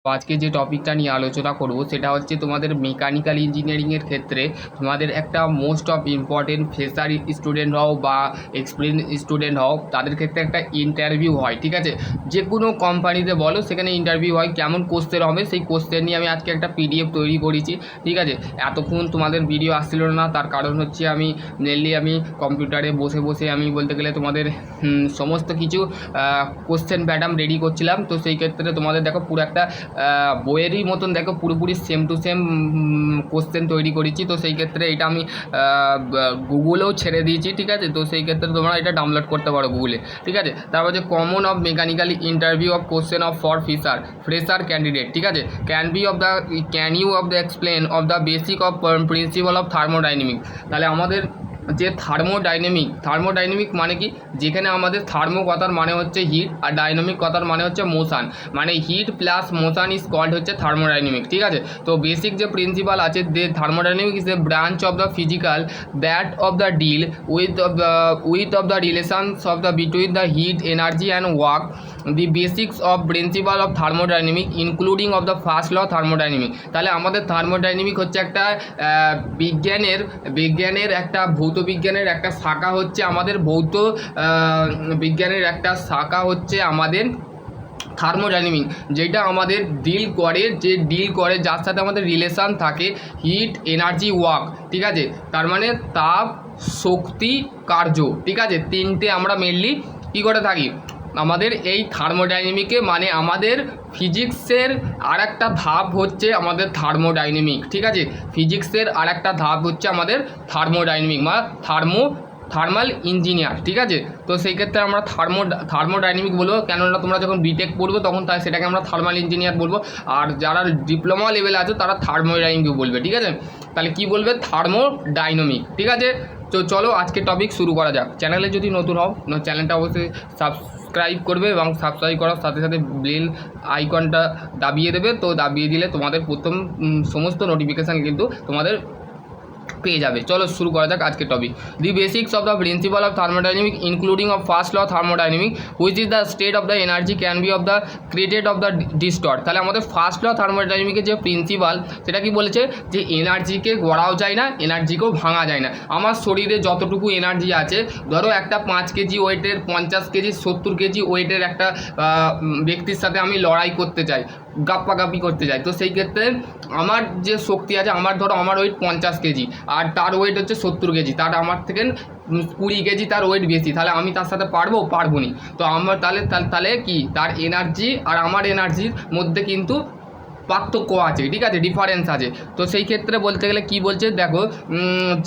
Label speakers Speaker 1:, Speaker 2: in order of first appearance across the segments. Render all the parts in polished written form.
Speaker 1: আজকে যে টপিকটা নিয়ে আলোচনা করব সেটা হচ্ছে তোমাদের মেকানিক্যাল ইঞ্জিনিয়ারিংয়ের ক্ষেত্রে তোমাদের একটা most of important fresher student হও বা এক্সপিরিয়েন্স স্টুডেন্ট হও তাদের ক্ষেত্রে একটা ইন্টারভিউ হয়, ঠিক আছে। যে কোনো কোম্পানিতে বলো সেখানে ইন্টারভিউ হয়, কেমন কোশ্চেন হবে সেই কোশ্চেন নিয়ে আমি আজকে একটা পিডিএফ তৈরি করেছি, ঠিক আছে। এতক্ষণ তোমাদের ভিডিও আসছিল না, তার কারণ হচ্ছে আমি কম্পিউটারে বসে বসে আমি বলতে গেলে তোমাদের সমস্ত কিছু কোশ্চেন প্যাটার্ন রেডি করছিলাম। তো সেই ক্ষেত্রে তোমাদের দেখো পুরো একটা বইয়েরই মতন দেখো পুরোপুরি সেম টু সেম কোশ্চেন তৈরি করেছি। তো সেই ক্ষেত্রে এটা আমি গুগলেও ছেড়ে দিয়েছি, ঠিক আছে। তো সেই ক্ষেত্রে তোমরা এটা ডাউনলোড করতে পারো গুগলে, ঠিক আছে। তারপর যে common of mechanical interview of question of for fresher candidate, ঠিক আছে। Can you of the explain of the basic of principle of thermodynamic. তাহলে আমাদের যে থার্মোডাইনামিক মানে কি, যেখানে আমাদের থার্মো কথার মানে হচ্ছে হিট আর ডাইনামিক কথার মানে হচ্ছে মোশন, মানে heat plus motion is called হচ্ছে থার্মোডাইনামিক, ঠিক আছে। তো বেসিক যে প্রিন্সিপাল আছে যে thermodynamic is a branch of the physical that of the deal with of the relations of the between the heat energy and work the basics of principle of thermodynamic including of the first law thermodynamic. তাহলে আমাদের thermodynamic হচ্ছে একটা বিজ্ঞানের একটা ভৌত বিজ্ঞানের একটা শাখা হচ্ছে আমাদের বিজ্ঞানের একটা শাখা হচ্ছে আমাদের থার্মোডাইনামিক, যেটা আমাদের ডিল করে যার সাথে আমাদের রিলেশান থাকে হিট এনার্জি ওয়ার্ক, ঠিক আছে। তার মানে তাপ শক্তি কার্য, ঠিক আছে। তিনটে আমরা মেনলি কী করে থাকি আমাদের এই থার্মোডাইনামিকে, মানে আমাদের ফিজিক্সের আর একটা ধাপ হচ্ছে আমাদের থার্মোডাইনামিক, ঠিক আছে। ফিজিক্সের আর একটা ধাপ হচ্ছে আমাদের থার্মোডাইনামিক বা থার্মাল ইঞ্জিনিয়ার, ঠিক আছে। তো সেই ক্ষেত্রে আমরা থার্মোডাইনামিক বলবো, কেননা তোমরা যখন বিটেক পড়বে তখন তাই সেটাকে আমরা থার্মাল ইঞ্জিনিয়ার বলবো, আর যারা ডিপ্লোমা লেভেলে আছে তারা থার্মোডাইনামিক বলবে, ঠিক আছে। তাহলে কি বলবে? থার্মোডাইনামিক, ঠিক আছে। তো চলো আজকে টপিক শুরু করা যাক। চ্যানেলে যদি নতুন হও চ্যানেলটা অবশ্যই সাবস্ক্রাইব করবে এবং সাবস্ক্রাইব করার সাথে সাথে বেল আইকনটা দাবিয়ে দেবে। তো দাবিয়ে দিলে তোমাদের প্রথম সমস্ত নোটিফিকেশান কিন্তু তোমাদের পেয়ে যাবে। চলো শুরু করা যাক আজকে topic. The basics of the principle of thermodynamic including of first law thermodynamic which is the state of the energy can be of the created of the distort. তাহলে আমাদের ফার্স্ট ল থার্মোডাইনামিকের যে প্রিন্সিপাল সেটা কি বলেছে, যে এনার্জিকে গড়াও যায় না, এনার্জিকেও ভাঙা যায় না। আমার শরীরে যতটুকু এনার্জি আছে, ধরো একটা 5 কেজি ওয়েটের 50 কেজি 70 কেজি ওয়েটের একটা ব্যক্তির সাথে আমি লড়াই করতে চাই, গাপ্পাগাপি করতে চাই। তো সেই ক্ষেত্রে আমার যে শক্তি আছে, আমার ওয়েট 50 কেজি আর তার ওয়েট হচ্ছে 70 কেজি, তার আমার থেকে 20 কেজি তার ওয়েট বেশি, তাহলে আমি তার সাথে পারবো নি। তো আমার তাহলে কি তার এনার্জি আর আমার এনার্জির মধ্যে কিন্তু পার্থক্য আছে, ঠিক আছে, ডিফারেন্স আছে। তো সেই ক্ষেত্রে বলতে গেলে কি বলছে দেখো,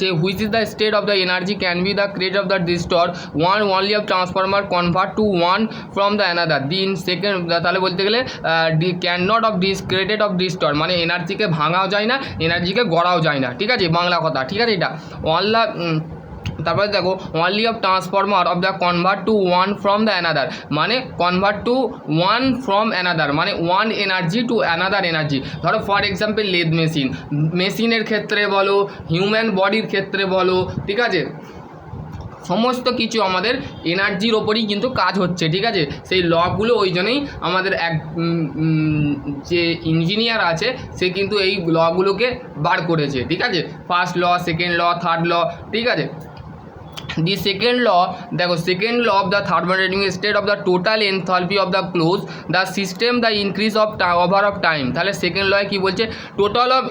Speaker 1: যে which is the state of the energy can be the create of the destroy one only of transformer convert to one from the another দিন সেকেন্ড। তাহলে বলতে গেলে can not of created of destroy, মানে এনার্জিকে ভাঙাও যায় না, এনার্জিকে গড়াও যায় না, ঠিক আছে, বাংলা কথা, ঠিক আছে। এটা অনলা তারপরে দেখো only of transformer of the convert to one from the another, মানে convert to one from another মানে one energy to another energy. ধরো ফর এক্সাম্পল লেদ মেশিনের ক্ষেত্রে বলো, হিউম্যান বডির ক্ষেত্রে বলো, ঠিক আছে, সমস্ত কিছু আমাদের এনার্জির ওপরই কিন্তু কাজ হচ্ছে, ঠিক আছে। সেই লগুলো ওই জন্যই আমাদের যে ইঞ্জিনিয়ার আছে সে কিন্তু এই লগুলোকে বার করেছে, ঠিক আছে। First law, second law, third law, ঠিক আছে। The second law, দেখো second law of the thermodynamic state of the total enthalpy of the close the system the increase of over of time. তাহলে সেকেন্ড লয়ে কী বলছে, total of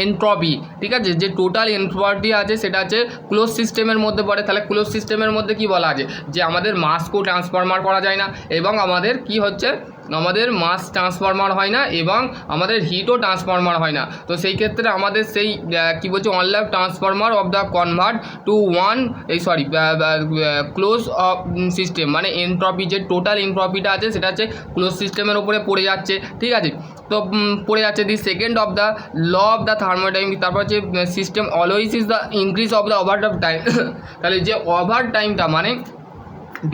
Speaker 1: entropy, ঠিক আছে, যে টোটাল এনট্রপি আছে সেটা আছে ক্লোজ সিস্টেমের মধ্যে পড়ে। তাহলে ক্লোজ সিস্টেমের মধ্যে কি বলা আছে, যে আমাদের মাসকেও ট্রান্সফরমার করা যায় না, এবং আমাদের কি হচ্ছে, আমাদের মাস ট্রান্সফরমার হয় না, এবং আমাদের হিটও ট্রান্সফরমার হয় না। তো সেই ক্ষেত্রে আমাদের সেই কী বলছে, only transformer of the convert to one close of system, মানে এনট্রপি যে টোটাল এনট্রপিটা আছে সেটা হচ্ছে ক্লোজ সিস্টেমের ওপরে পড়ে যাচ্ছে, ঠিক আছে। তো পড়ে যাচ্ছে the second of the law of the thermodynamic. তারপর হচ্ছে system always is the increase of the over of time. তাহলে যে ওভার টাইমটা মানে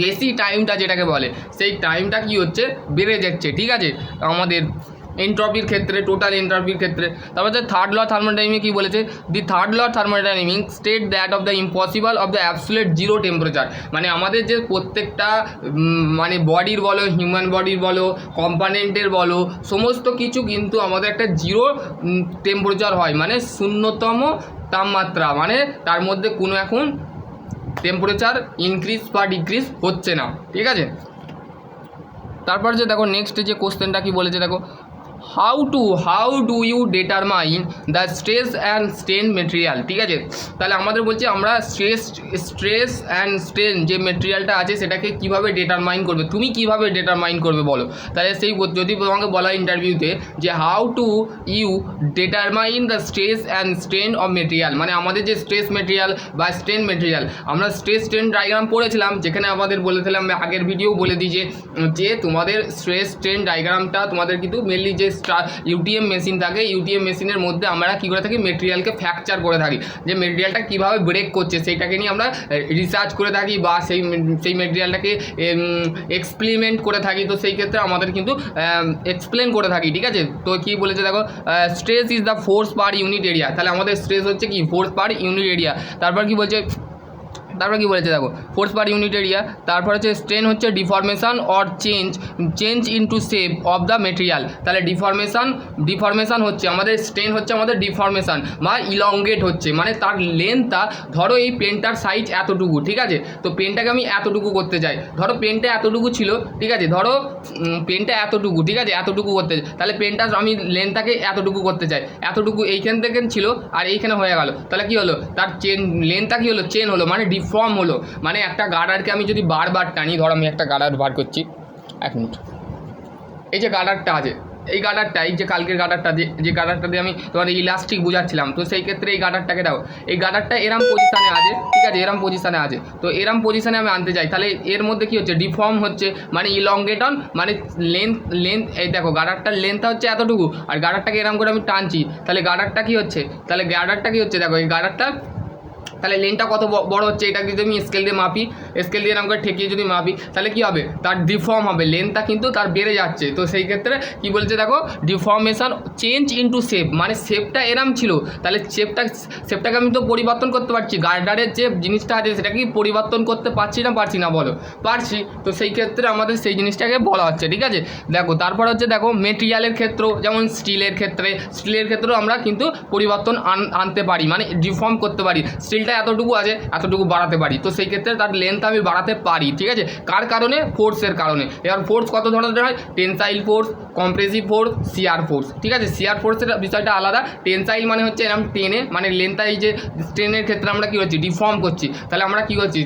Speaker 1: বেশি টাইমটা যেটাকে বলে, সেই টাইমটা কি হচ্ছে, বেড়ে যাচ্ছে, ঠিক আছে। আমাদের এন্ট্রপির ক্ষেত্রে, টোটাল এন্ট্রপির ক্ষেত্রে। তারপর হচ্ছে থার্ড ল থার্মোডাইনামিক কী বলেছে, the third law thermodynamic state that of the impossible of the absolute zero temperature. মানে আমাদের যে প্রত্যেকটা মানে বডির বলো, হিউম্যান বডির বলো, কম্পোনেন্টের বলো, সমস্ত কিছু কিন্তু আমাদের একটা জিরো টেম্পারেচার হয়, মানে শূন্যতম তাপমাত্রা, মানে তার মধ্যে কোনো এখন টেম্পারেচার ইনক্রিজ বা ডিক্রিজ হচ্ছে না, ঠিক আছে। তারপর যে দেখো নেক্সট যে কোশ্চেনটা কি বলেছে দেখো, how do you determine the stress and strain material, ঠিক আছে। তাহলে আমাদের বলছে আমরা স্ট্রেস অ্যান্ড স্ট্রেন যে মেটেরিয়ালটা আছে সেটাকে কীভাবে ডিটারমাইন করবে, তুমি কীভাবে ডিটারমাইন করবে বলো। তাহলে সেই যদি তোমাকে বলা ইন্টারভিউতে যে how to you determine the stress and strain of material, মানে আমাদের যে স্ট্রেস মেটেরিয়াল বা স্ট্রেন মেটেরিয়াল, আমরা স্ট্রেস স্ট্রেন ডায়াগ্রাম পড়েছিলাম, যেখানে আমাদের বলেছিলাম আগের ভিডিও বলে দিই যে তোমাদের স্ট্রেস স্ট্রেন ডায়াগ্রামটা তোমাদের কিন্তু মেনলি যে ইউটিএম মেশিন থাকে, ইউটিএম মেশিনের মধ্যে আমরা কী করে থাকি, মেটেরিয়ালকে ফ্র্যাকচার করে থাকি, যে মেটেরিয়ালটা কীভাবে ব্রেক করছে সেইটাকে নিয়ে আমরা রিসার্চ করে থাকি বা সেই মেটেরিয়ালটাকে এক্সপেরিমেন্ট করে থাকি। তো সেই ক্ষেত্রে আমাদের কিন্তু এক্সপ্লেন করে থাকি, ঠিক আছে। তো কী বলেছে দেখো, stress is the force per unit area. তাহলে আমাদের স্ট্রেস হচ্ছে কি, ফোর্স পার ইউনিট এরিয়া। তারপর কি বলছে দেখো, ফোর্স পার ইউনিট এরিয়া। তারপর হচ্ছে স্ট্রেন হচ্ছে deformation or change into shape of the material. তাহলে ডিফরমেশন হচ্ছে আমাদের, স্ট্রেন হচ্ছে আমাদের ডিফরমেশন বা ইলংগেট হচ্ছে, মানে তার লেন্থটা, ধরো এই পেনটার সাইজ এতটুকু, ঠিক আছে। তো পেনটাকে আমি এতটুকু করতে চাই, ধরো পেনটা এতটুকু ছিল, ঠিক আছে, ধরো পেনটা এতটুকু, ঠিক আছে, এতটুকু করতে চাই, তাহলে পেনটা আমি লেন্থটাকে এতটুকু করতে চাই, এতটুকু এইখান থেকে ছিল আর এইখানে হয়ে গেল, তাহলে কী হলো, তার লেন্থটা কী হলো, চেন হলো, মানে ডিফর্ম হলো। মানে একটা গার্ডারকে আমি যদি বারবার টানি, ধরো আমি একটা গার্ডার বার করছি, এক মিনিট, এই যে গার্ডারটা আছে, এই গার্ডারটা, এই যে কালকের গার্ডারটা যে গার্ডারটা দিয়ে আমি তোমার ইলাস্টিক বোঝাচ্ছিলাম, তো সেই ক্ষেত্রে এই গার্ডারটাকে দাও, এই গার্ডারটা এরম পজিশানে আছে, ঠিক আছে, এরম পজিশানে আছে, তো এরম পজিশানে আমি আনতে চাই, তাহলে এর মধ্যে কী হচ্ছে, ডিফর্ম হচ্ছে, মানে ইলংগেটন, মানে লেন্থ, এই দেখো গার্ডারটার লেন্থটা হচ্ছে এতটুকু, আর গার্ডারটাকে এরম করে আমি টানছি, তাহলে গার্ডারটা কী হচ্ছে, দেখো এই গার্ডারটা, তাহলে লেনটা কত বড় হচ্ছে, এটা যদি আমি স্কেল দিয়ে মাপি, স্কেল দিয়ে এরকম করে ঠেকিয়ে যদি মাপি, তাহলে কী হবে, তার ডিফর্ম হবে, লেনটা কিন্তু তার বেড়ে যাচ্ছে। তো সেই ক্ষেত্রে কী বলছে দেখো, ডিফর্মেশন চেঞ্জ ইনটু শেপ, মানে শেপটা এরম ছিল, তাহলে শেপটাকে আমি তো পরিবর্তন করতে পারছি, গার্ডারের যে জিনিসটা আছে সেটা কি পরিবর্তন করতে পারছি না বলো, পারছি। তো সেই ক্ষেত্রে আমাদের সেই জিনিসটাকে বলা হচ্ছে, ঠিক আছে। দেখো তারপর হচ্ছে দেখো মেটেরিয়ালের ক্ষেত্র, যেমন স্টিলের ক্ষেত্রেও আমরা কিন্তু পরিবর্তন আনতে পারি, মানে ডিফর্ম করতে পারি, স্টিলটা এতটুকু আছে, এতটুকু বাড়াতে পারি, তো সেই ক্ষেত্রে তার লেন্থ আমি বাড়াতে পারি, ঠিক আছে। কার কারণে, ফোর্সের কারণে। এবার ফোর্স কত ধরনের হয়, tensile force, compressive force, shear force, ঠিক আছে। শিয়ার ফোর্সের বিষয়টা আলাদা, টেনসাইল মানে হচ্ছে এরকম টেনে, মানে লেন্থটা এই যে স্ট্রেনের ক্ষেত্রে আমরা কী করছি, ডিফর্ম করছি, তাহলে আমরা কী করছি,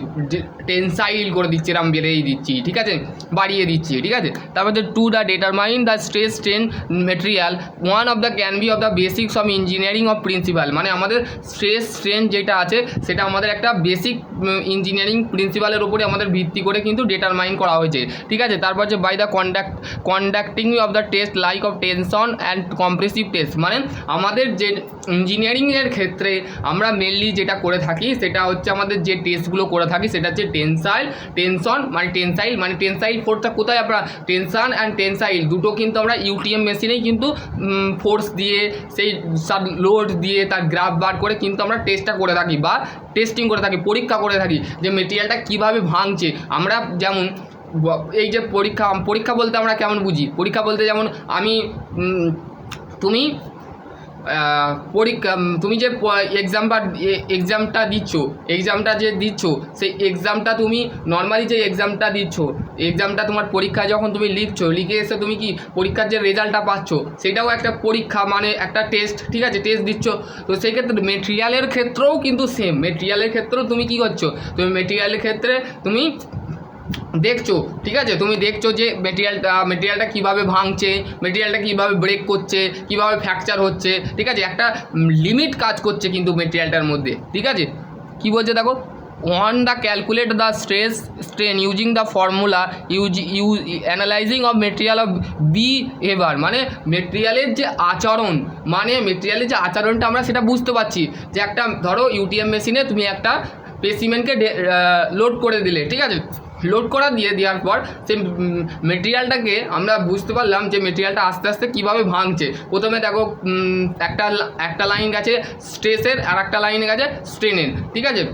Speaker 1: টেনসাইল করে দিচ্ছি, এরকম বেড়েই দিচ্ছি, ঠিক আছে, বাড়িয়ে দিচ্ছি, ঠিক আছে। তারপর to the determine the stress strain material, one of the can be of the basics of engineering of principal, মানে আমাদের স্ট্রেস স্ট্রেন যেটা আছে সেটা আমাদের একটা বেসিক ইঞ্জিনিয়ারিং প্রিন্সিপালের উপরে আমাদের ভিত্তি করে কিন্তু ডিটারমাইন করা হয়েছে, ঠিক আছে। তারপর যে by the conducting of the test like of tension and compressive test, মানে আমাদের যে ইঞ্জিনিয়ারিংয়ের ক্ষেত্রে আমরা মেনলি যেটা করে থাকি সেটা হচ্ছে আমাদের যে টেস্টগুলো করে থাকি সেটা হচ্ছে টেনশন মানে টেনসাইল ফোর্সটা কোথায়, আমরা টেনশন অ্যান্ড টেনসাইল দুটো কিন্তু আমরা ইউটিএম মেশিনেই কিন্তু ফোর্স দিয়ে সেই লোড দিয়ে তার গ্রাফ বার করে কিন্তু আমরা টেস্টটা করে থাকি বা টেস্টিং করে থাকি, পরীক্ষা করে থাকি যে মেটেরিয়ালটা কীভাবে ভাঙছে। আমরা যেমন এই যে পরীক্ষা বলতে আমরা কেমন বুঝি, পরীক্ষা বলতে যেমন তুমি যে এক্সামটা দিচ্ছ সেই এক্সামটা তুমি নর্মালি যে এক্সামটা তোমার পরীক্ষায় যখন তুমি লিখে এসে তুমি কি পরীক্ষার যে রেজাল্টটা পাচ্ছ সেটাও একটা পরীক্ষা, মানে একটা টেস্ট, ঠিক আছে, টেস্ট দিচ্ছ। তো সেই ক্ষেত্রে মেটেরিয়ালের ক্ষেত্রেও কিন্তু সেম, মেটেরিয়ালের ক্ষেত্রেও তুমি কী করছো, তুমি মেটেরিয়ালের ক্ষেত্রে তুমি দেখছো, ঠিক আছে, তুমি দেখছো যে মেটেরিয়ালটা কীভাবে ভাঙছে, মেটেরিয়ালটা কীভাবে ব্রেক করছে, কীভাবে ফ্র্যাকচার হচ্ছে, ঠিক আছে, একটা লিমিট কাজ করছে কিন্তু মেটেরিয়ালটার মধ্যে, ঠিক আছে। কী বলছে দেখো, on the calculate the stress strain using the formula analyzing of material of behavior, মানে মেটেরিয়ালের যে আচরণটা আমরা সেটা বুঝতে পারছি যে একটা ধরো ইউটিএম মেশিনে তুমি একটা স্পেসিমেনকে লোড করে দিলে, ঠিক আছে, লোড করা দেওয়ার পর সেই মেটেরিয়ালটাকে আমরা বুঝতে পারলাম যে মেটেরিয়ালটা আস্তে আস্তে কীভাবে ভাঙছে। প্রথমে দেখো একটা লাইন গেছে স্ট্রেসের আর একটা লাইন গেছে স্ট্রেনের, ঠিক আছে।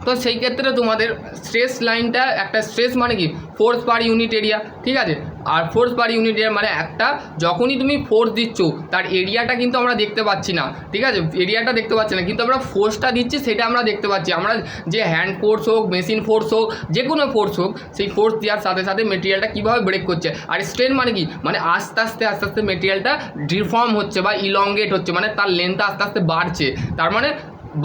Speaker 1: তো সেই ক্ষেত্রে তোমাদের স্ট্রেস লাইনটা, একটা স্ট্রেস মানে কি ফোর্স পার ইউনিট এরিয়া, ঠিক আছে। আর ফোর্স পার ইউনিট এরিয়া মানে একটা যখনই তুমি ফোর্স দিচ্ছ তার এরিয়াটা কিন্তু আমরা দেখতে পাচ্ছি না, ঠিক আছে, এরিয়াটা দেখতে পাচ্ছি না, কিন্তু আমরা ফোর্সটা দিচ্ছি সেটা আমরা দেখতে পাচ্ছি। আমরা যে হ্যান্ড ফোর্স হোক, মেশিন ফোর্স হোক, যে কোনো ফোর্স হোক, সেই ফোর্স দেওয়ার সাথে সাথে মেটেরিয়ালটা কীভাবে ব্রেক করছে। আর স্ট্রেন মানে কি, মানে আস্তে আস্তে মেটেরিয়ালটা ডিফর্ম হচ্ছে বা ইলংগেট হচ্ছে, মানে তার লেন্থটা আস্তে আস্তে বাড়ছে। তার মানে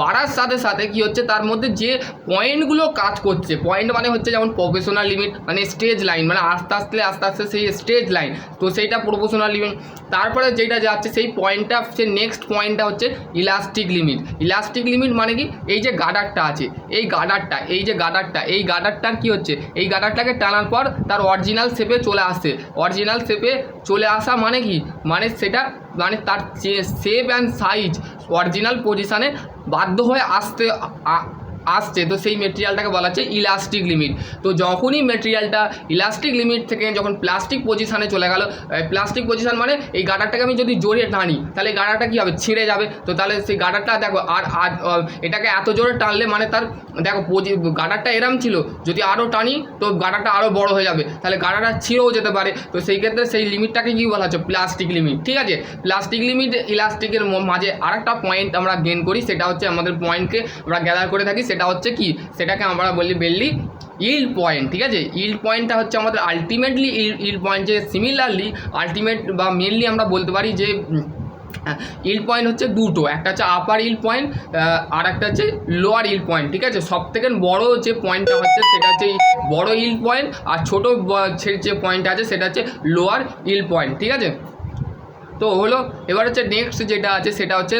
Speaker 1: বাড়ার সাথে সাথে কী হচ্ছে, তার মধ্যে যে পয়েন্টগুলো কাজ করছে, পয়েন্ট মানে হচ্ছে যেমন প্রফেশনাল লিমিট, মানে স্টেজ লাইন, মানে আস্তে আস্তে সেই স্টেজ লাইন, তো সেইটা প্রফেশনাল লিমিট। তারপরে যেটা যাচ্ছে সেই পয়েন্টটা, সে নেক্সট পয়েন্টটা হচ্ছে ইলাস্টিক লিমিট। ইলাস্টিক লিমিট মানে কি, এই যে গার্ডারটা আছে, এই গার্ডারটার কী হচ্ছে, এই গার্ডারটাকে টানার পর তার অরিজিনাল শেপে চলে আসছে। অরিজিনাল শেপে চলে আসা মানে কি, মানে সেটা মানে তার শেপ অ্যান্ড সাইজ অরিজিনাল পজিশানে বাধ্য হয়ে আসছে, তো সেই মেটেরিয়ালটাকে বলা হচ্ছে ইলাস্টিক লিমিট। তো যখনই মেটেরিয়ালটা ইলাস্টিক লিমিট থেকে যখন প্লাস্টিক পজিশানে চলে গেল, প্লাস্টিক পজিশান মানে এই গার্ডারটাকে আমি যদি জোরে টানি তাহলে এই গার্ডারটা কী হবে, ছিঁড়ে যাবে। তো তাহলে সেই গার্ডারটা দেখো আর এটাকে এত জোরে টানলে মানে তার দেখো গার্ডারটা এরম ছিল, যদি আরও টানি তো গার্ডারটা আরও বড় হয়ে যাবে, তাহলে গার্ডারটা ছিঁড়েও যেতে পারে। তো সেই ক্ষেত্রে সেই লিমিটটাকে কী বলা হচ্ছে, প্লাস্টিক লিমিট, ঠিক আছে। প্লাস্টিক লিমিট ইলাস্টিকের মাঝে আরেকটা পয়েন্ট আমরা গেন করি, সেটা হচ্ছে আমাদের পয়েন্টকে আমরা গ্যাদার করে থাকি, সেটা হচ্ছে কি, সেটাকে আমরা বলি বেললি ইল্ড পয়েন্ট, ঠিক আছে। ইল্ড পয়েন্টটা হচ্ছে আমাদের আলটিমেটলি ইল্ড পয়েন্ট, যে সিমিলারলি আলটিমেট বা মেনলি আমরা বলতে পারি যে ইল্ড পয়েন্ট হচ্ছে দুটো, একটা হচ্ছে আপার ইল্ড পয়েন্ট আর একটা হচ্ছে লোয়ার ইল্ড পয়েন্ট, ঠিক আছে। সব থেকে বড়ো যে পয়েন্টটা হচ্ছে সেটা হচ্ছে বড় ইল্ড পয়েন্ট, আর ছোটো যে পয়েন্ট আছে সেটা হচ্ছে লোয়ার ইল্ড পয়েন্ট, ঠিক আছে। তো হলো, এবার হচ্ছে নেক্সট যেটা আছে সেটা হচ্ছে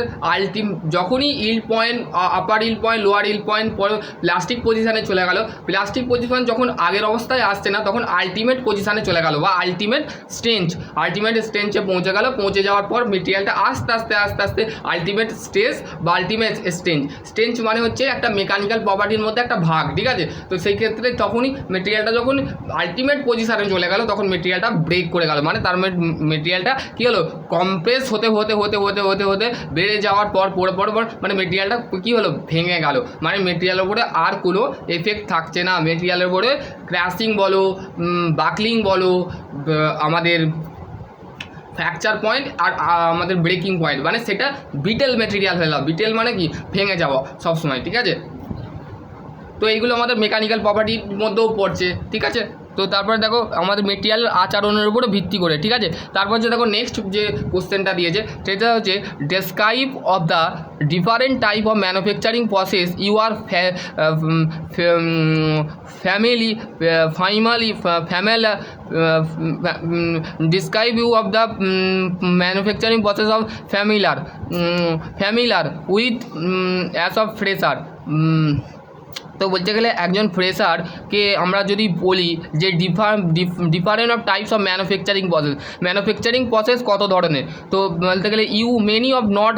Speaker 1: যখনই yield point, upper yield point, lower yield point পরে প্লাস্টিক পজিশানে চলে গেল, প্লাস্টিক পজিশন যখন আগের অবস্থায় আসছে না তখন আলটিমেট পজিশানে চলে গেল বা আলটিমেট স্টেঞ্চে পৌঁছে গেল। পৌঁছে যাওয়ার পর মেটেরিয়ালটা আস্তে আস্তে আলটিমেট স্টেজ বা আলটিমেট স্টেঞ্চ মানে হচ্ছে একটা মেকানিক্যাল প্রপার্টির মধ্যে একটা ভাগ, ঠিক আছে। তো সেই ক্ষেত্রে তখনই মেটেরিয়ালটা যখন আলটিমেট পজিশানে চলে গেল তখন মেটেরিয়ালটা ব্রেক করে গেল, মানে তার মেটেরিয়ালটা কী হলো, কম্প্রেস হতে বেড়ে যাওয়ার পর মানে মেটেরিয়ালটা কী হলো, ভেঙে গেল। মানে মেটেরিয়ালের উপরে আর কোনো এফেক্ট থাকছে না, মেটেরিয়ালের উপরে ক্র্যাশিং বলো, বাকলিং বলো, আমাদের ফ্র্যাকচার পয়েন্ট আর আমাদের ব্রেকিং পয়েন্ট, মানে সেটা বিটেল মেটেরিয়াল হয়ে গেল। বিটেল মানে কি, ভেঙে যাওয়া সবসময়, ঠিক আছে। তো এইগুলো আমাদের মেকানিক্যাল প্রপার্টির মধ্যেও পড়ছে, ঠিক আছে। তো তারপরে দেখো আমাদের মেটেরিয়ালের আচরণের উপরে ভিত্তি করে, ঠিক আছে। তারপর যে দেখো নেক্সট যে কোশ্চেনটা দিয়েছে সেটা হচ্ছে describe of the different type of manufacturing process you are describe you of the manufacturing process of familiar with as of fresher। তো বলতে গেলে একজন ফ্রেশারকে আমরা যদি বলি যে different of types of manufacturing process কত ধরনের, তো বলতে গেলে many of not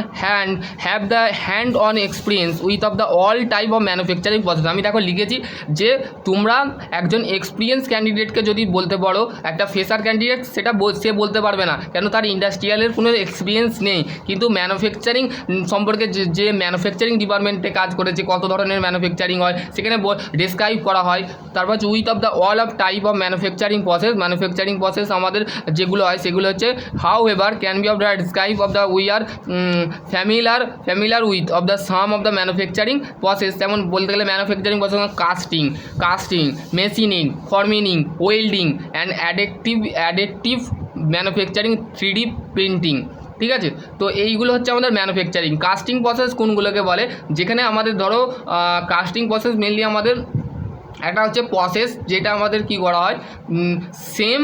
Speaker 1: have the hand on experience with of the all type of manufacturing process. আমি দেখো লিখেছি যে তোমরা একজন এক্সপিরিয়েন্স ক্যান্ডিডেটকে যদি বলতে পারো, একটা ফ্রেশার ক্যান্ডিডেট সেটা সে বলতে পারবে না, কেন তার ইন্ডাস্ট্রিয়ালের কোনো এক্সপিরিয়েন্স নেই। কিন্তু ম্যানুফ্যাকচারিং সম্পর্কে যে ম্যানুফ্যাকচারিং ডিপার্টমেন্টে কাজ করেছে, কত ধরনের ম্যানুফ্যাকচারিং হয় সেখানে ডিসক্রাইব করা হয়। তারপর হচ্ছে with of the all of type of manufacturing process আমাদের যেগুলো হয় সেগুলো হচ্ছে however can be of the describe of the we are familiar with of the some of the manufacturing process. যেমন বলতে গেলে manufacturing process casting, machining, forming, welding and additive manufacturing, 3D printing, ঠিক আছে। তো এইগুলো হচ্ছে আমাদের manufacturing. Casting process কোনগুলোকে বলে, যেখানে আমাদের ধরো কাস্টিং প্রসেস মেনলি আমাদের একটা হচ্ছে প্রসেস যেটা আমাদের কি করা হয়, সেম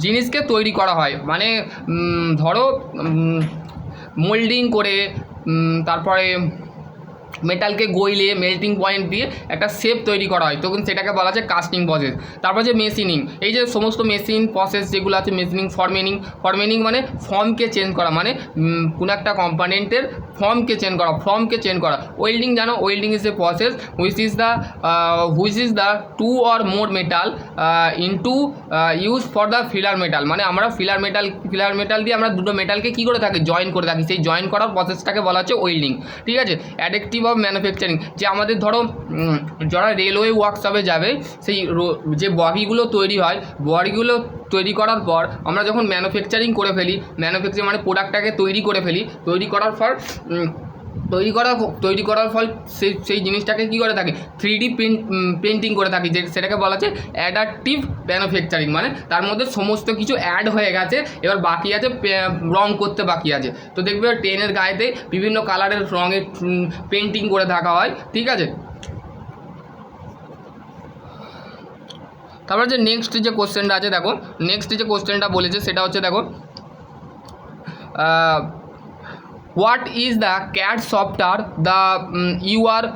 Speaker 1: জিনিসকে তৈরি করা হয়, মানে ধরো মোল্ডিং করে তারপরে মেটালকে গইলে মেল্টিং পয়েন্ট দিয়ে একটা শেপ তৈরি করা হয়, তখন সেটাকে বলা যায় কাস্টিং প্রসেস। তারপর যে মেশিনিং, এই যে সমস্ত মেশিন প্রসেস যেগুলো আছে, মেশিনিং, ফরমেনিং মানে ফর্মকে চেঞ্জ করা, মানে কোনো একটা কম্পোনেন্টের ফর্মকে চেঞ্জ করা। ওয়েল্ডিং জানো, welding is a process which is the two or more metal into use for the filler metal, মানে আমরা ফিলার মেটাল দিয়ে আমরা দুটো মেটালকে কী করে থাকি, জয়েন করে থাকি, সেই জয়েন করার প্রসেসটাকে বলা হচ্ছে ওয়েল্ডিং। ঠিক আছে, অ্যাডেকটিভ অফ ম্যানুফ্যাকচারিং, যে আমাদের ধরো যারা রেলওয়ে ওয়ার্কশপে যাবে, সেই যে বগিগুলো তৈরি হয়, বগিগুলো তৈরি করার পর আমরা যখন ম্যানুফ্যাকচারিং করে ফেলি, ম্যানুফ্যাকচারিং মানে প্রোডাক্টটাকে তৈরি করে ফেলি, তৈরি করার ফল সেই জিনিসটাকে কী করে থাকি, 3D প্রিন্টিং করে থাকি, যে সেটাকে বলা হচ্ছে অ্যাডাপটিভ ম্যানুফ্যাকচারিং। মানে তার মধ্যে সমস্ত কিছু অ্যাড হয়ে গেছে, এবার বাকি আছে রং করতে বাকি আছে। তো দেখবে ট্রেনের গায়েতে বিভিন্ন কালারের রঙের পেন্টিং করে থাকা হয়। ঠিক আছে, তারপর যে নেক্সট যে কোশ্চেনটা আছে দেখো, নেক্সট যে কোশ্চেনটা বলেছে সেটা হচ্ছে দেখো, what is the CAD software you are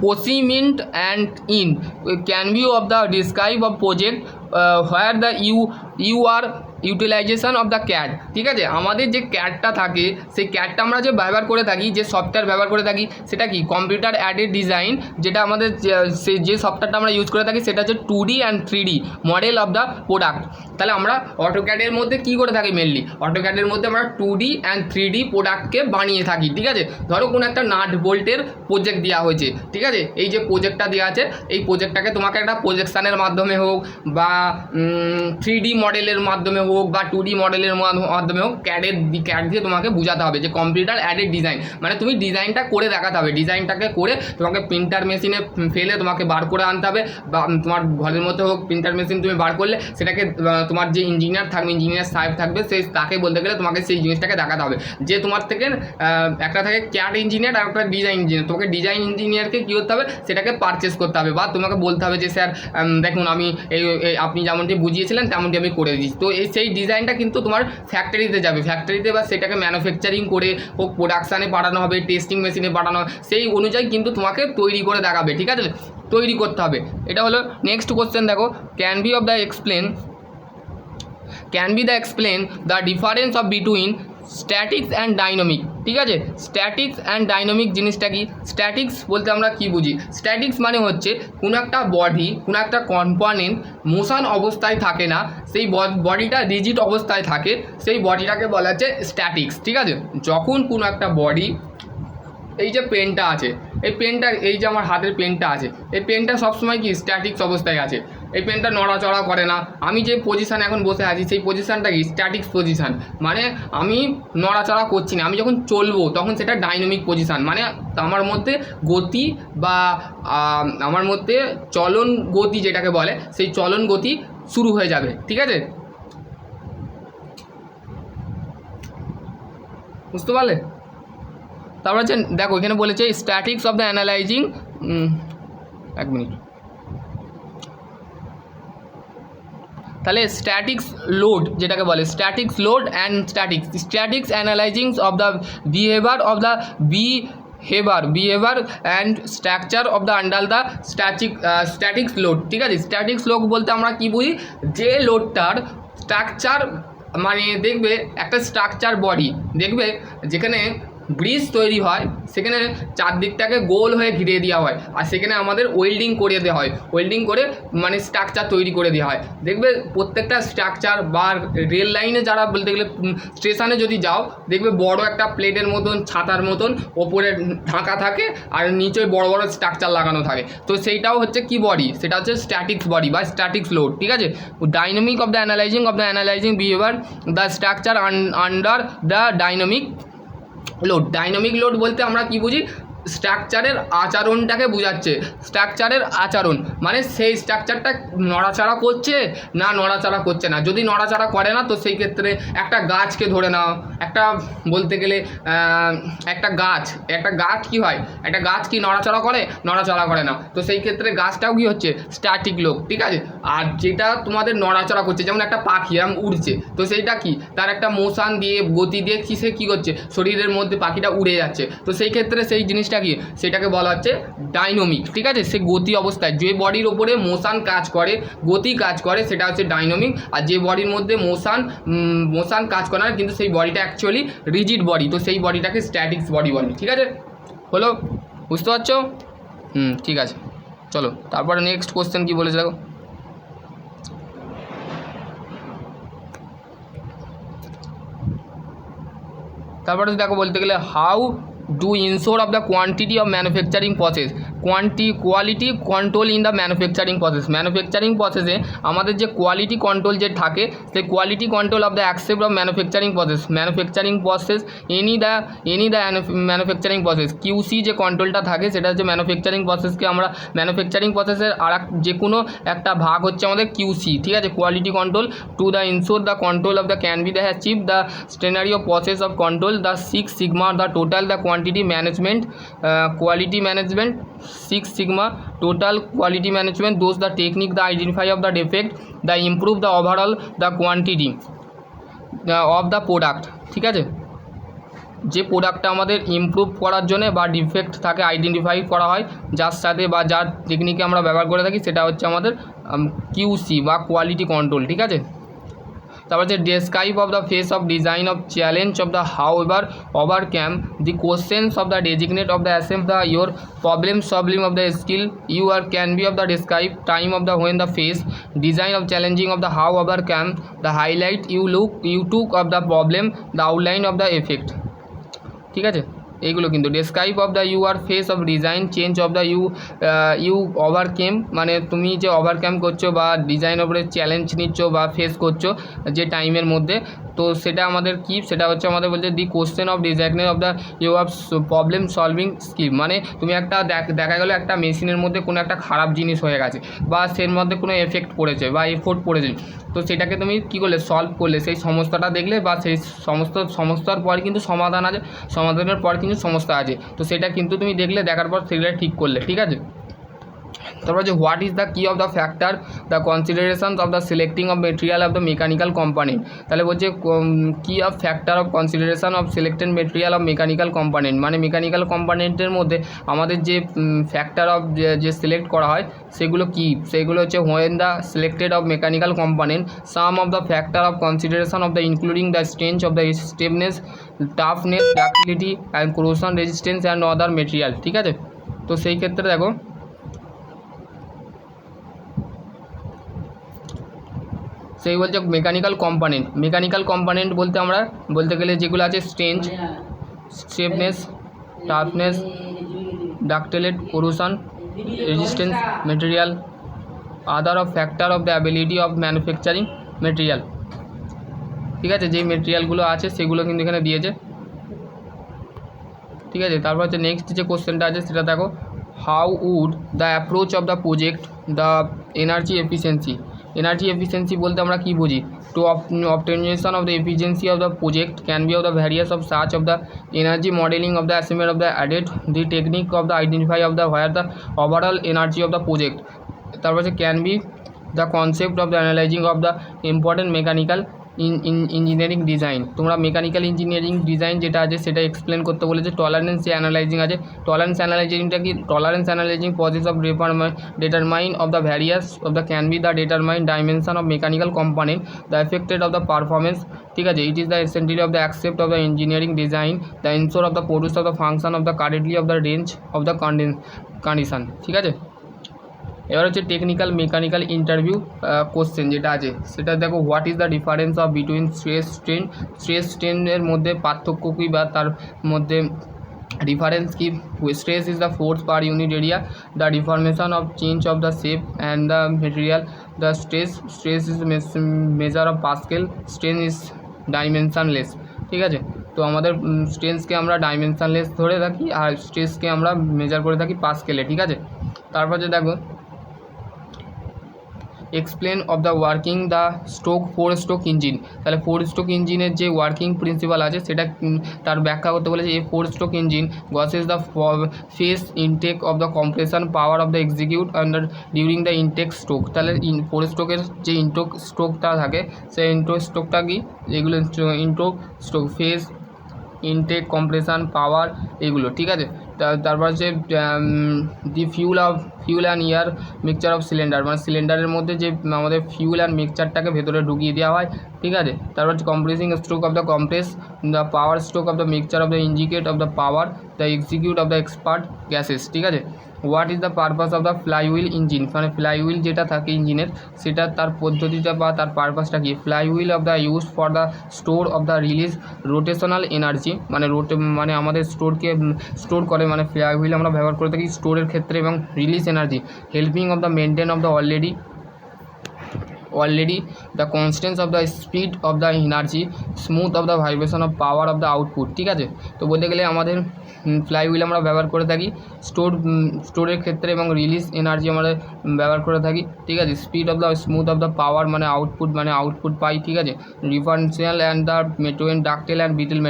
Speaker 1: proficient and in? Can you of the describe a project where the you are utilization of the CAD. ঠিক আছে, আমাদের যে ক্যাডটা থাকে, সেই ক্যাডটা আমরা যে ব্যবহার করে থাকি, যে সফটওয়্যার ব্যবহার করে থাকি, সেটা কি কম্পিউটার অ্যাডেড ডিজাইন, যেটা আমাদের যে সফটওয়্যারটা আমরা ইউজ করে থাকি সেটা হচ্ছে 2D and 3D model of the product. তাহলে আমরা অটোক্যাডের মধ্যে কী করে থাকি, মেনলি অটোক্যাডের মধ্যে আমরা 2D অ্যান্ড 3D প্রোডাক্টকে বানিয়ে থাকি। ঠিক আছে, ধরো কোনো একটা নাট বোল্টের প্রজেক্ট দেওয়া হয়েছে, ঠিক আছে, এই যে প্রজেক্টটা দেওয়া আছে, এই প্রজেক্টটাকে তোমাকে একটা প্রজেকশানের মাধ্যমে হোক বা 3D মডেলের মাধ্যমে হোক বা 2D মডেলের মাধ্যমে হোক, ক্যাড দিয়ে তোমাকে বোঝাতে হবে যে কম্পিউটার অ্যাডেড ডিজাইন, মানে তুমি ডিজাইনটা করে দেখাতে হবে, ডিজাইনটাকে করে তোমাকে প্রিন্টার মেশিনে ফেলে তোমাকে বার করে আনতে হবে, বা তোমার ঘরের মধ্যে হোক প্রিন্টার মেশিন তুমি বার করলে সেটাকে তোমার যে ইঞ্জিনিয়ার থাকবে, ইঞ্জিনিয়ার সাহেব থাকবে, সেই তাকে বলতে গেলে তোমাকে সেই জিনিসটাকে দেখাতে হবে যে তোমার থেকে একটা থাকে ক্যাড ইঞ্জিনিয়ার আর একটা ডিজাইন ইঞ্জিনিয়ার, তোমাকে ডিজাইন ইঞ্জিনিয়ারকে কী করতে হবে, সেটাকে পারচেস করতে হবে, বা তোমাকে বলতে হবে যে স্যার দেখুন আমি আপনি যেমনটি বুঝিয়েছিলেন তেমনটি আমি করে দিচ্ছি। তো সেই ডিজাইনটা কিন্তু তোমার ফ্যাক্টরিতে যাবে, ফ্যাক্টরিতে বা সেটাকে ম্যানুফ্যাকচারিং করে হোক প্রোডাকশানে পাঠানো হবে, টেস্টিং মেশিনে পাঠানো হবে, সেই অনুযায়ী কিন্তু তোমাকে তৈরি করে দেখাবে। ঠিক আছে, তৈরি করতে হবে। এটা হলো নেক্সট কোশ্চেন দেখো, can be the explain the difference of between statics and dynamic. ঠিক আছে, স্ট্যাটিক্স অ্যান্ড ডাইনামিক জিনিসটা কি? স্ট্যাটিক্স বলতে আমরা কি বুঝি? স্ট্যাটিক্স মানে হচ্ছে কোনো একটা বডি, কোনো একটা কম্পোনেন্ট মোশন অবস্থায় থাকে না, সেই বডিটা রিজিড অবস্থায় থাকে, সেই বডিটাকে বলা হচ্ছে স্ট্যাটিক্স। ঠিক আছে, যখন কোনো একটা বডি, এই যে পেনটা আছে, এই যে আমার হাতের পেনটা আছে, এই পেনটা সবসময় কি স্ট্যাটিক্স অবস্থায় আছে, এই পেনটা নড়াচড়া করে না। আমি যে পজিশানে এখন বসে আছি সেই পজিশানটা কি স্ট্যাটিক্স পজিশান, মানে আমি নড়াচড়া করছি না। আমি যখন চলবো তখন সেটা ডাইনামিক পজিশান, মানে আমার মধ্যে গতি বা আমার মধ্যে চলন গতি যেটাকে বলে, সেই চলন গতি শুরু হয়ে যাবে। ঠিক আছে, বুঝতে পারলে? তারপর হচ্ছে দেখো এখানে বলেছে স্ট্যাটিক্স অফ দ্য অ্যানালাইজিং, এক মিনিট, তাহলে স্ট্যাটিক্স লোড যেটাকে বলে, statics load and statics analysing of the behaviour of the behaviour and structure of the under the statics load. ঠিক আছে, স্ট্যাটিক্স লোড বলতে আমরা কী বুঝি, যে লোডটার স্ট্রাকচার, মানে দেখবে একটা স্ট্রাকচার বডি, দেখবে যেখানে ব্রিজ তৈরি হয় সেখানে চারদিকটাকে গোল হয়ে ঘিরে দেওয়া হয়, আর সেখানে আমাদের ওয়েল্ডিং করে দেওয়া হয়, ওয়েল্ডিং করে মানে স্ট্রাকচার তৈরি করে দেওয়া হয়। দেখবে প্রত্যেকটা স্ট্রাকচার বা রেল লাইনে যারা বলতে গেলে স্টেশনে যদি যাও, দেখবে বড় একটা প্লেটের মতন, ছাতার মতন ওপরে ঢাকা থাকে আর নিচে বড় বড় স্ট্রাকচার লাগানো থাকে। তো সেইটাও হচ্ছে কি বডি, সেটা হচ্ছে স্ট্যাটিক্স বডি বা স্ট্যাটিক্স লোড। ঠিক আছে, dynamic of the analysing behaviour the structure under the dynamic load. Dynamic load বলতে আমরা কি বুঝি, স্ট্রাকচারের আচরণটাকে বোঝাচ্ছে, স্ট্রাকচারের আচরণ মানে সেই স্ট্রাকচারটা নড়াচড়া করছে না নড়াচড়া করছে না। যদি নড়াচড়া করে না তো সেই ক্ষেত্রে একটা গাছকে ধরে নাও, একটা বলতে গেলে একটা গাছ কি হয়, একটা গাছ কি নড়াচড়া করে না, তো সেই ক্ষেত্রে গাছটাও কি হচ্ছে স্ট্যাটিক লোড। ঠিক আছে, আর যেটা তোমাদের নড়াচড়া করছে, যেমন একটা পাখি এরকম উড়ছে, তো সেইটা কি তার একটা মোশন দিয়ে, গতি দিয়ে সে কী করছে, শরীরের মধ্যে পাখিটা উড়ে যাচ্ছে, তো সেই ক্ষেত্রে সেই জিনিসটা জিনিসটা কি, সেটাকে বলা হচ্ছে ডাইনামিক, ঠিক আছে। সে গতি অবস্থায় যে বডির ওপরে মোশান কাজ করে, গতি কাজ করে, সেটা হচ্ছে ডাইনামিক। আর যে বডির মধ্যে মোশান কাজ করে না কিন্তু সেই বডিটা অ্যাকচুয়ালি রিজিড বডি, তো সেই বডিটাকে স্ট্যাটিক্স বডি বলে, ঠিক আছে। হলো, বুঝতে পারছো? ঠিক আছে, চলো তারপরে নেক্সট কোশ্চেন কি বলেছে দেখো। তারপরে দেখো বলতে গেলে how do insure of the quantity of manufacturing process, quality control in the manufacturing process. Manufacturing প্রসেসে আমাদের যে কোয়ালিটি কন্ট্রোল যে থাকে, সেই quality control of the accept of manufacturing process any the manufacturing process, QC যে কন্ট্রোলটা থাকে সেটা হচ্ছে ম্যানুফ্যাকচারিং প্রসেসকে আমরা ম্যানুফ্যাকচারিং প্রসেসের আর যে কোনো একটা ভাগ হচ্ছে আমাদের কিউসি, ঠিক আছে। Quality control to the ensure the control of the can be the achieve the scenario process of control the 6 sigma the total the quantity management, quality management, 6 sigma total quality management, those the technique the identify of the defect, the improve the overall the quantity of the product, ঠিক আছে। যে প্রোডাক্টটা আমাদের improve করার জন্য বা defect থাকে identify করা হয়, যার সাথে বা যার টেকনিকে আমরা ব্যবহার করে থাকি, সেটা হচ্ছে আমাদের কিউসি বা কোয়ালিটি কন্ট্রোল, ঠিক আছে। তারপর হচ্ছে describe of the face of design of challenge of the however overcome the questions of the designate of the assume the your problem solving of the skill you are can be of the describe time of the when the face design of challenging of the how overcome the highlight you took of the problem the outline of the effect, ঠিক আছে। এইগুলো কিন্তু describe of the your face of design change of the you overcame, মানে তুমি যে overcome করছো বা ডিজাইনের উপরে চ্যালেঞ্জ নিচ্ছ বা ফেস করছো যে টাইমের মধ্যে, তো সেটা আমাদের কি, সেটা হচ্ছে আমাদের বলছে দি কোশ্চেন অফ ডিজাইনের of the your problem solving skill, মানে তুমি একটা দেখা গেলো একটা মেশিনের মধ্যে কোনো একটা খারাপ জিনিস হয়ে গেছে বা সের মধ্যে কোনো এফেক্ট পড়েছে বা এফোর্ট পড়েছে, তো সেটাকে তুমি কী করলে, সলভ করলে, সেই সমস্যাটা দেখলে বা সেই সমস্যার পর কিন্তু সমাধান আছে, সমাধানের পর কিন্তু সমস্যা আছে, তো সেটা কিন্তু তুমি দেখলে, দেখার পর সেটা ঠিক করলে, ঠিক আছে। তারপর হচ্ছে হোয়াট ইজ দ্য কি of the factor the considerations of the selecting of material of the mechanical component, তাহলে বলছে কি of factor of consideration of selected material of mechanical component, মানে মেকানিক্যাল কম্পোনেন্টের মধ্যে আমাদের যে ফ্যাক্টর অফ যে সিলেক্ট করা হয় সেগুলো কি, সেগুলো হচ্ছে when the selected of mechanical component some of the factor of consideration of the including the strength of the stiffness, toughness, ductility and corrosion resistance and other material, ঠিক আছে। তো সেই ক্ষেত্রে দেখো সেই বলছে মেকানিক্যাল কম্পোনেন্ট বলতে আমরা বলতে গেলে যেগুলো আছে strength, stiffness, toughness, ductility, corrosion resistance, material, other of factor of the ability of manufacturing material, ঠিক আছে। যেই মেটেরিয়ালগুলো আছে সেগুলো কিন্তু এখানে দিয়েছে, ঠিক আছে। তারপর হচ্ছে নেক্সট যে কোশ্চেনটা আছে সেটা দেখো, how would the approach of the project the energy efficiency বলতে আমরা কী বুঝি, to optimization of the efficiency of the project can be of the various of search of the energy modeling of the assembly of the added the technique of the identify of the where the overall energy of the project. তারপর হচ্ছে can be the concept of the analyzing of the important mechanical engineering design, তোমরা mechanical engineering design যেটা আছে সেটা explain করতে বলেছে। Tolerance যে analysing আছে, টলারেন্স অ্যানালাইজিংটা কি, tolerance analysing process of determine of the various of the can be the determine dimension of mechanical component the affected of the performance, ঠিক আছে। it is the essential of the accept of the engineering design the ensure of the produce of the function of the currently of the range of the condition, ঠিক আছে। এবার হচ্ছে technical mechanical interview question যেটা আছে সেটা দেখো, what is the difference of between stress স্ট্রেনের মধ্যে পার্থক্য কী বা তার মধ্যে ডিফারেন্স কি। Stress is the force per unit area, the deformation of change of the shape and the material, the stress is measure of pascal, strain is dimensionless, ঠিক আছে। তো আমাদের স্ট্রেন্সকে আমরা ডাইমেনশনলেস ধরে থাকি আর স্ট্রেসকে আমরা মেজার করে থাকি পাস্কেলে, ঠিক আছে। তারপর যে দেখো, explain of the working the four stroke engine, তাহলে ফোর স্ট্রোক ইঞ্জিনের যে ওয়ার্কিং প্রিন্সিপাল আছে সেটা তার ব্যাখ্যা করতে বলেছে। এই four stroke engine goes the phase intake of the compression power of the execute under during the intake stroke, তাহলে ফোর স্ট্রোকের যে ইনটেক স্ট্রোকটা থাকে সেই ইনটেক স্ট্রোকটা কি, এগুলো intake stroke, phase, intake, compression, power, এগুলো, ঠিক আছে। তো তারপর হচ্ছে the fuel and air mixture of cylinder, মানে সিলিন্ডারের মধ্যে যে আমাদের ফিউল অ্যান্ড মিক্সচারটাকে ভেতরে ঢুকিয়ে দেওয়া হয়, ঠিক আছে। তারপর হচ্ছে compressing stroke of the compress, the power stroke of the mixture of the indicate of the power, the execute of the expert gases, ঠিক আছে। What is the purpose of the flywheel engine, মানে flywheel যেটা থাকে ইঞ্জিনের সেটা তার পদ্ধতিটা বা তার পারপাসটা কি। Flywheel of the use for the store of the release rotational energy, মানে আমাদের স্টোর করে, মানে ফ্লাইহুইল আমরা ব্যবহার করে থাকি স্টোরের ক্ষেত্রে, এবং release energy, helping of the maintain of the already the constants of the speed of the energy, smooth of the vibration of power of the output, ঠিক আছে। তো বলতে গেলে আমাদের ফ্লাইহুইল আমরা ব্যবহার করে থাকি স্টোরের ক্ষেত্রে, এবং রিলিজ এনার্জি আমরা ব্যবহার করে থাকি, ঠিক আছে। Speed of the smooth of the power, মানে আউটপুট পাই, ঠিক আছে। ডিফারেন্সিয়াল অ্যান্ড দ্য মেটোয়েন ductile and brittle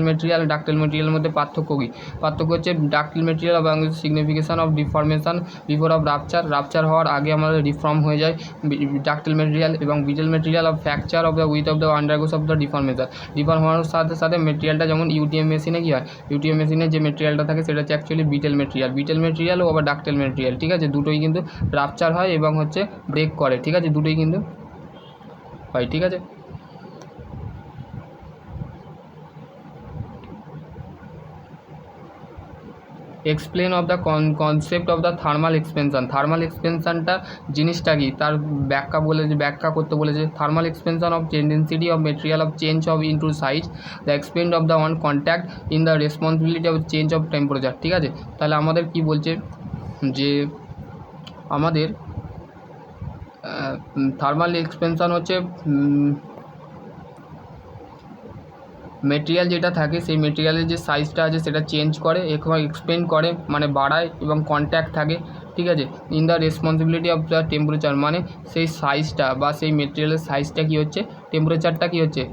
Speaker 1: material ductile মেটেরিয়ালের মধ্যে পার্থক্য কী? পার্থক্য হচ্ছে ডাকটেল মেটেরিয়াল এবং signification of deformation before of rupture হওয়ার আগে আমাদের ডিফর্ম হয়ে যায় ডাকটেল মেটেরিয়াল, এবং brittle material of fracture of the with of the undergoes of the deform হওয়ার সাথে সাথে মেটেরিয়ালটা, যেমন ইউটিএম মেশিনে কী হয়, ইউটিএম মেশিনে যে মেটেরিয়ালটা থাকে সেটা হচ্ছে অ্যাকচুয়ালি বিটেল মেটেরিয়াল ও আবার ডাকটেল মেটেরিয়াল, ঠিক আছে। দুটোই কিন্তু রাপচার হয় এবং হচ্ছে ব্রেক করে, ঠিক আছে, দুটোই কিন্তু হয়, ঠিক আছে। Explain of the concept of the thermal এক্সপেনশনটা জিনিসটা কি তার ব্যাখ্যা করতে বলেছে। Thermal expansion of tendency of material of change of into size, the expand of the one contact in the responsibility of change of temperature, ঠিক আছে। তাহলে আমাদের কি বলছে যে আমাদের থার্মাল এক্সপেনশন হচ্ছে মেটেরিয়াল যেটা থাকে সেই মেটেরিয়ালের যে সাইজটা আছে সেটা চেঞ্জ করে, এক্সপেন্ড করে মানে বাড়ায়, এবং কন্ট্যাক্ট থাকে, ঠিক আছে। In the responsibility of the temperature, মানে সেই সাইজটা বা সেই মেটেরিয়ালের সাইজটা কী হচ্ছে, টেম্পারেচারটা কী হচ্ছে,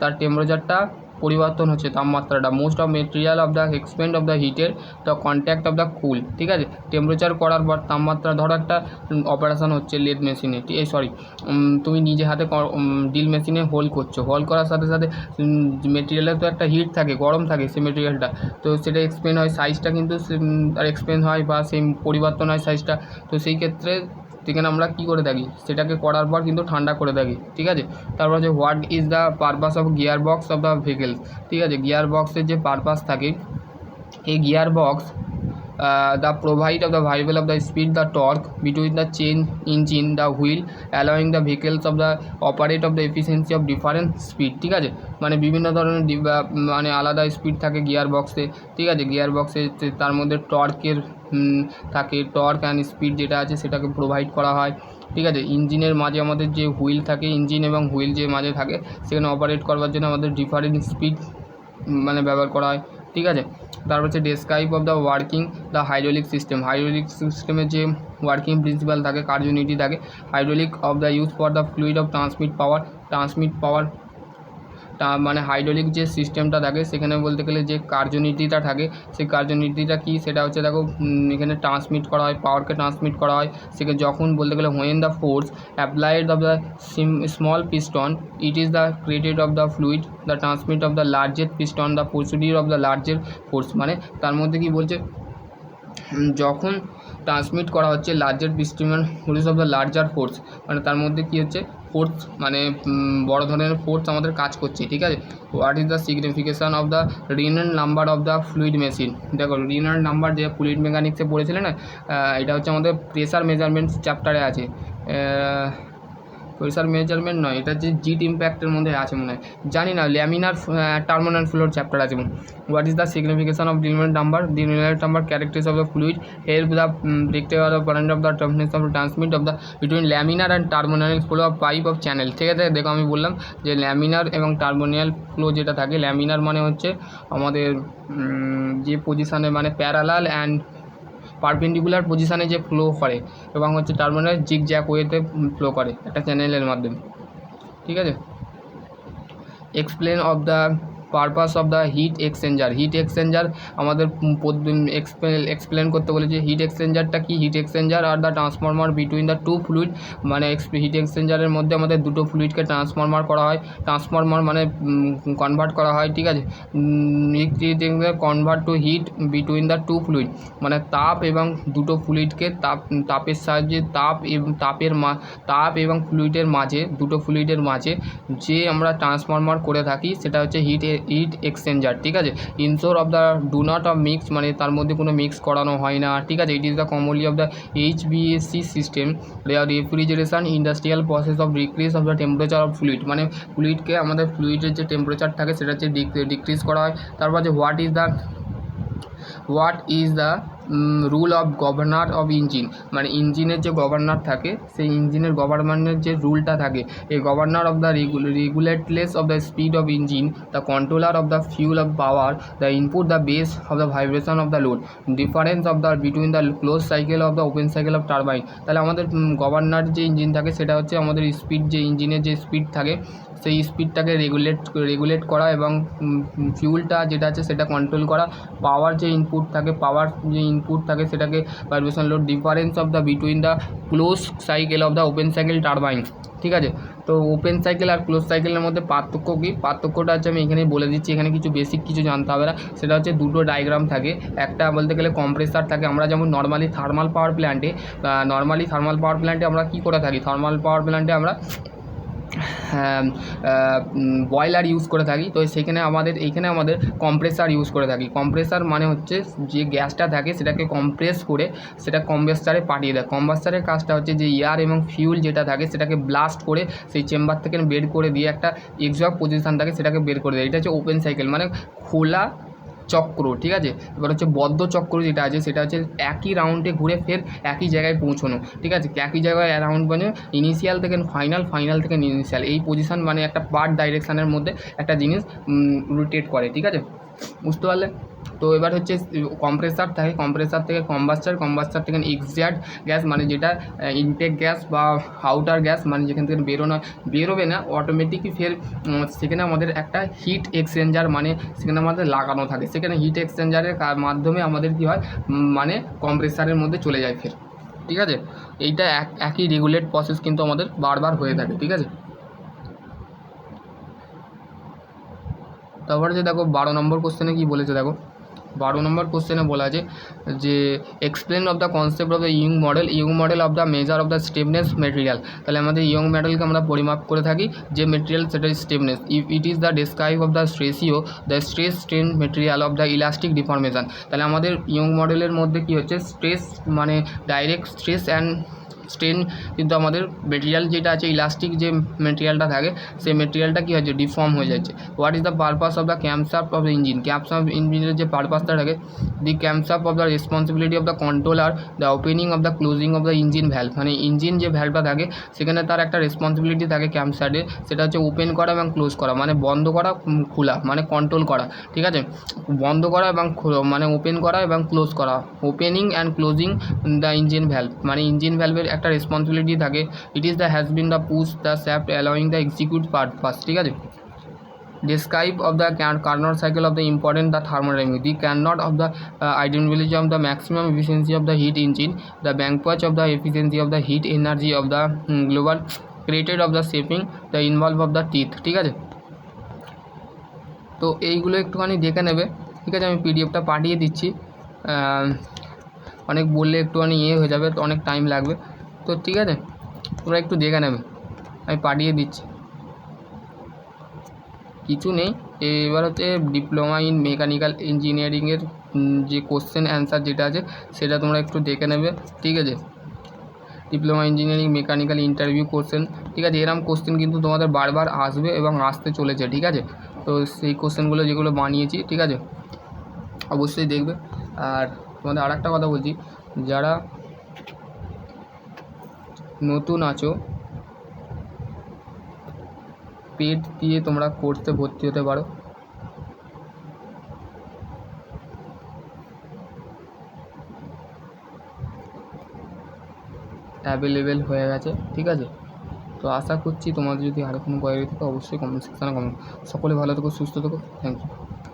Speaker 1: তার টেম্পারেচারটা পরিবর্তন হচ্ছে, তাপমাত্রাটা। Most of material of the expand of the হিটের the contact of the cool, ঠিক আছে। টেম্পারেচার করার পর তাপমাত্রা, ধরো একটা অপারেশান হচ্ছে লেদ মেশিনে, তুমি নিজে হাতে ড্রিল মেশিনে হোল করছো, হোল করার সাথে সাথে মেটেরিয়ালের তো একটা হিট থাকে, গরম থাকে সেই মেটেরিয়ালটা, তো সেটা এক্সপেন্ড হয়, সাইজটা কিন্তু আর এক্সপেন্ড হয় বা সেই পরিবর্তন হয় সাইজটা। তো সেই ক্ষেত্রে সেখানে আমরা কী করে থাকি, সেটাকে করার পর কিন্তু ঠান্ডা করে থাকি, ঠিক আছে। তারপর হচ্ছে what is the purpose of gear box of the vehicles, ঠিক আছে। গিয়ার বক্সের যে পারপাস থাকে, এই gear box the provide of the variable of the speed, the torque between the chain engine, the wheel, allowing the vehicles of the operate of the efficiency of different speed, ঠিক আছে। মানে বিভিন্ন ধরনের মানে আলাদা speed থাকে gear বক্সে, ঠিক আছে। গিয়ার বক্সে তার মধ্যে টর্কের থাকে, টর্ক অ্যান্ড স্পিড যেটা আছে সেটাকে প্রোভাইড করা হয়, ঠিক আছে। ইঞ্জিনের মাঝে আমাদের যে হুইল থাকে, ইঞ্জিন এবং হুইল যে মাঝে থাকে সেখানে অপারেট করবার জন্য আমাদের ডিফারেন্ট স্পিড মানে ব্যবহার করা হয়, ঠিক আছে। তারপর হচ্ছে describe of the working the hydraulic সিস্টেমের যে ওয়ার্কিং প্রিন্সিপাল থাকে, কার্যনীতি থাকে। Hydraulic of the use for the fluid of transmit power মানে হাইড্রোলিক যে সিস্টেমটা থাকে সেখানে বলতে গেলে যে কার্যনীতিটা থাকে, সেই কার্যনীতিটা কী, সেটা হচ্ছে দেখো এখানে ট্রান্সমিট করা হয়, পাওয়ারকে ট্রান্সমিট করা হয় সেখানে যখন বলতে গেলে when the force applied of the small piston it is the created of the fluid the transmit of the লার্জের piston the procedure of the লার্জের ফোর্স, মানে তার মধ্যে কি বলছে, যখন ট্রান্সমিট করা হচ্ছে larger piston produce of the larger force, মানে তার মধ্যে কী হচ্ছে, ফোর্স মানে বড় ধরনের ফোর্স আমাদের কাজ করছে, ঠিক আছে। What is the signification of the Reynolds number of the fluid machine, দেখো রিনাল্ট নাম্বার যে ফ্লুইড মেকানিক্সে পড়েছিলে না, এটা হচ্ছে আমাদের প্রেসার মেজারমেন্ট চ্যাপ্টারে আছে, প্রেসার মেজারমেন্ট নয়, এটা যে জিট ইম্প্যাক্টের মধ্যে আছে মনে হয়, জানি না, ল্যামিনার টার্মিনাল ফ্লোর চ্যাপ্টার আছে। What is the signification of Reynolds number characteristics of the fluid help the rectify the current of the termination of transmit of the between laminar and terminal flow of pipe of channel, ঠিক আছে। দেখো আমি বললাম যে laminar এবং terminal flow যেটা থাকে, laminar মানে হচ্ছে আমাদের যে পজিশানে মানে প্যারালাল অ্যান্ড পারপেন্ডিকুলার পজিশানে যে ফ্লো করে, এবং হচ্ছে টার্মিনাল জিগজ্যাগ ওয়েতে ফ্লো করে একটা চ্যানেলের মাধ্যমে, ঠিক আছে। Explain of the purpose of the heat exchanger. Heat exchanger আমাদের এক্সপ্লেন করতে বলেছে। হিট এক্সচেঞ্জারটা কি? Heat exchanger are the transformer between the two fluid, মানে হিট এক্সচেঞ্জারের মধ্যে আমাদের দুটো ফ্লুইডকে ট্রান্সফরমার করা হয়, ট্রান্সফরমার মানে কনভার্ট করা হয়, ঠিক আছে। Convert to heat between the two fluid, মানে তাপ এবং দুটো ফ্লুইডকে তাপের সাহায্যে তাপ এবং ফ্লুইডের মাঝে, দুটো ফ্লুইডের মাঝে যে আমরা ট্রান্সফরমার করে থাকি সেটা হচ্ছে হিট এক্সচেঞ্জার, ঠিক আছে। Ensure of the do not of mix, মানে তার মধ্যে কোনো মিক্স করানো হয় না, ঠিক আছে। ইট is the commonly of the HVAC system, refrigeration industrial process of decrease of the temperature of fluid, মানে ফ্লুইডকে আমাদের ফ্লুইডের যে টেম্পারেচার থাকে সেটা হচ্ছে ডিক্রিজ করা হয়। তারপর যে what is the rule of governor of engine, মানে ইঞ্জিনের যে গভর্নর থাকে সেই ইঞ্জিনের গভর্নমেন্টের যে রুলটা থাকে, এই governor of the regulates of the speed of engine, the controller of the fuel of power, the input the base of the vibration of the load, difference of the between the close cycle of the open cycle of turbine. তাহলে আমাদের governor যে engine থাকে সেটা হচ্ছে আমাদের speed, যে ইঞ্জিনের যে স্পিড থাকে সেই স্পিডটাকে রেগুলেট করা এবং ফিউলটা যেটা আছে সেটা কন্ট্রোল করা, পাওয়ার যে ইনপুট থাকে সেটাকে vibration load, difference of the between the close cycle of the open cycle turbine, ঠিক আছে। তো ওপেন সাইকেল আর ক্লোজ সাইকেলের মধ্যে পার্থক্য কী? পার্থক্যটা হচ্ছে আমি এখানেই বলে দিচ্ছি, এখানে কিছু বেসিক কিছু জানতে হবে না। সেটা হচ্ছে দুটো ডায়াগ্রাম থাকে, একটা বলতে গেলে কম্প্রেসার থাকে। আমরা যেমন নর্মালি থার্মাল পাওয়ার প্ল্যান্টে আমরা কী করে থাকি? থার্মাল পাওয়ার প্ল্যান্টে আমরা বয়লার ইউজ করে থাকি। তো এইখানে আমাদের কম্প্রেসার ইউজ করে থাকি। কম্প্রেসার মানে হচ্ছে যে গ্যাসটা থাকে সেটাকে কম্প্রেস করে সেটা কম্প্রেসারে পাঠিয়ে দেয়। কম্প্রেসারের কাজটা হচ্ছে যে এয়ার এবং ফিউল যেটা থাকে সেটাকে ব্লাস্ট করে সেই চেম্বার থেকে বের করে দিয়ে একটা এক্সাক্ট পজিশান থাকে সেটাকে বের করে দেয়। এটা হচ্ছে ওপেন সাইকেল, মানে খোলা চক্র, ঠিক আছে। এবার হচ্ছে বদ্ধ চক্র যেটা আছে সেটা হচ্ছে একই রাউন্ডে ঘুরে ফের একই জায়গায় পৌঁছানো, ঠিক আছে। একই জায়গায় রাউন্ড মানে ইনিশিয়াল থেকে ফাইনাল থেকে ইনিশিয়াল, এই পজিশান মানে একটা পার্ট ডাইরেকশানের মধ্যে একটা জিনিস রোটেট করে, ঠিক আছে, বুঝতে পারলে? তো এবার হচ্ছে কম্প্রেসার থাকে, কম্প্রেসার থেকে কম্বাস্টার থেকে এক্সজ্যাক্ট গ্যাস, মানে যেটা ইনটেক গ্যাস বা আউটার গ্যাস, মানে যেখান থেকে বেরোবে না অটোমেটিকই ফের সেখানে আমাদের একটা হিট এক্সচেঞ্জার মানে সেখানে আমাদের লাগানো থাকে। সেখানে হিট এক্সচেঞ্জারের মাধ্যমে আমাদের কী হয়, মানে কম্প্রেসারের মধ্যে চলে যায় ফের, ঠিক আছে। এইটা একই রেগুলেট প্রসেস কিন্তু আমাদের বারবার হয়ে থাকে, ঠিক আছে। তারপরে যে দেখো 12 নম্বর কোশ্চেনে কী বলেছে, দেখো 12 নম্বর কোশ্চেনে বলা আছে যে explain of the concept of the Young model of the measure of the stiffness material. তাহলে আমাদের ইয়ং মডেলকে আমরা পরিমাপ করে থাকি যে মেটেরিয়াল সেটা stiffness. If it is the describe of the ratio the stress strain material of the elastic deformation. তাহলে আমাদের ইয়ং মডেলের মধ্যে কী হচ্ছে, স্ট্রেস মানে ডাইরেক্ট স্ট্রেস অ্যান্ড স্ট্রেন, কিন্তু আমাদের মেটেরিয়াল যেটা আছে ইলাস্টিক যে মেটেরিয়ালটা থাকে সেই মেটেরিয়ালটা কী হচ্ছে, ডিফর্ম হয়ে যাচ্ছে। What is the purpose of the camshaft of the engine? Camshaft ইঞ্জিনের যে পারপাসটা থাকে, the camshaft of the responsibility of the controller the opening of the closing of the engine valve, মানে ইঞ্জিন যে ভ্যালভটা থাকে সেখানে তার একটা রেসপন্সিবিলিটি থাকে ক্যামশাফটে, সেটা হচ্ছে ওপেন করা এবং ক্লোজ করা, মানে বন্ধ করা খোলা, মানে কন্ট্রোল করা, ঠিক আছে। বন্ধ করা এবং মানে ওপেন করা এবং ক্লোজ করা, opening and closing the engine valve, মানে ইঞ্জিন ভ্যালভের একটা রেসপন্সিবিলিটি থাকে। ইট is the has been the push the shaft allowing the execute purpose, ঠিক আছে। Describe of the Carnot cycle of the important the thermodynamic, the Carnot of the identity of the maximum efficiency of the heat engine, the Bankwatch of the efficiency of the heat energy of the global created of the shaping, the involve of the teeth, ঠিক আছে। তো এইগুলো একটুখানি দেখে নেবে, ঠিক আছে। আমি পিডিএফটা পাঠিয়ে দিচ্ছি, অনেক বললে একটুখানি হয়ে যাবে, তো অনেক টাইম লাগবে, তো ঠিক আছে তোমরা একটু দেখে নেবে, আমি পাঠিয়ে দিচ্ছি, কিছু নেই। এবার হচ্ছে ডিপ্লোমা ইন মেকানিক্যাল ইঞ্জিনিয়ারিংয়ের যে কোশ্চেন অ্যান্সার যেটা আছে সেটা তোমরা একটু দেখে নেবে, ঠিক আছে। Diploma engineering mechanical interview question, ঠিক আছে। এরকম কোশ্চেন কিন্তু তোমাদের বারবার আসবে এবং আসতে চলেছে, ঠিক আছে। তো সেই কোশ্চেনগুলো যেগুলো বানিয়েছি, ঠিক আছে, অবশ্যই দেখবে। আর তোমাদের আর একটা কথা বলছি, যারা নতুন আছো পেড দিয়ে তোমরা কোর্সে ভর্তি হতে পারো, অ্যাভেলেবেল হয়ে গেছে, ঠিক আছে। তো আশা করছি তোমাদের যদি আরও কোনো কোয়ারি থাকে অবশ্যই কমেন্ট সেকশানে কমেন্ট। সকলে ভালো থেকো, সুস্থ থেকো, থ্যাংক ইউ।